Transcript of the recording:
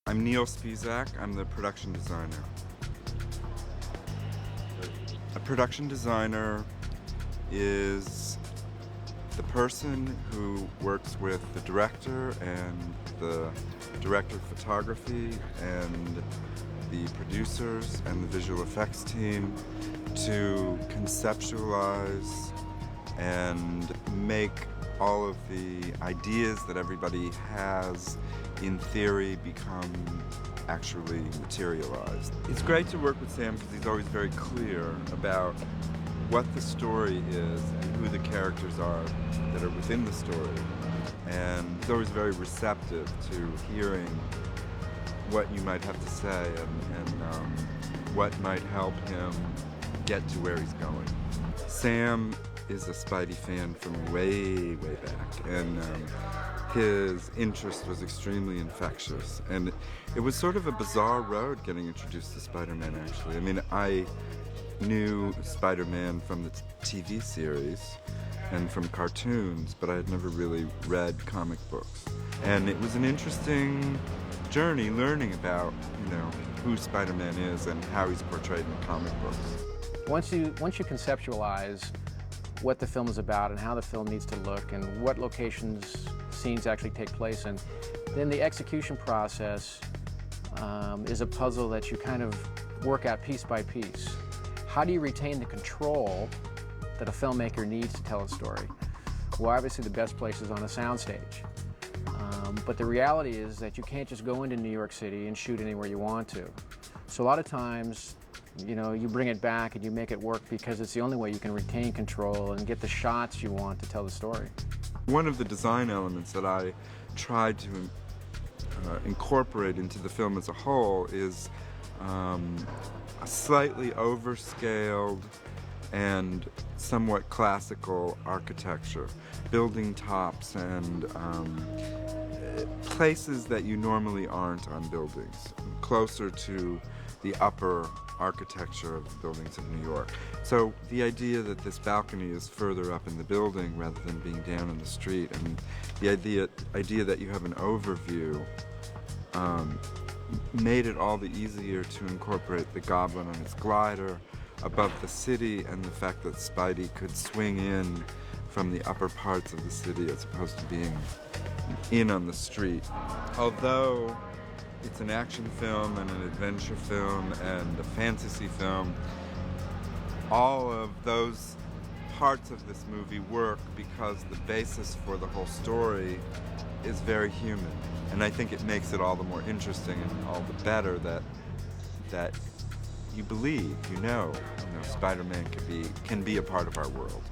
I'm Neil Spisak. I'm the production designer. A production designer is the person who works with the director and the director of photography and the producers and the visual effects team to conceptualize and make all of the ideas that everybody has in theory become actually materialized. It's great to work with Sam because he's always very clear about what the story is and who the characters are that are within the story. And he's always very receptive to hearing what you might have to say and what might help him get to where he's going. Sam is a Spidey fan from way back, and his interest was extremely infectious. And it was sort of a bizarre road getting introduced to Spider-Man, actually. I mean, I knew Spider-Man from the TV series and from cartoons, but I had never really read comic books. And it was an interesting journey learning about, who Spider-Man is and how he's portrayed in comic books. Once you conceptualize what the film is about and how the film needs to look and what locations scenes actually take place in, then the execution process is a puzzle that you kind of work out piece by piece. How do you retain the control that a filmmaker needs to tell a story? Well, obviously the best place is on a soundstage. But the reality is that you can't just go into New York City and shoot anywhere you want to. So a lot of times, you bring it back and you make it work because it's the only way you can retain control and get the shots you want to tell the story. One of the design elements that I tried to incorporate into the film as a whole is a slightly overscaled and somewhat classical architecture, building tops and places that you normally aren't on buildings, closer to the upper architecture of the buildings of New York. So the idea that this balcony is further up in the building rather than being down in the street, and the idea that you have an overview made it all the easier to incorporate the Goblin on its glider above the city, and the fact that Spidey could swing in from the upper parts of the city as opposed to being in on the street. Although it's an action film and an adventure film and a fantasy film, all of those parts of this movie work because the basis for the whole story is very human. And I think it makes it all the more interesting and all the better that you believe, Spider-Man can be a part of our world.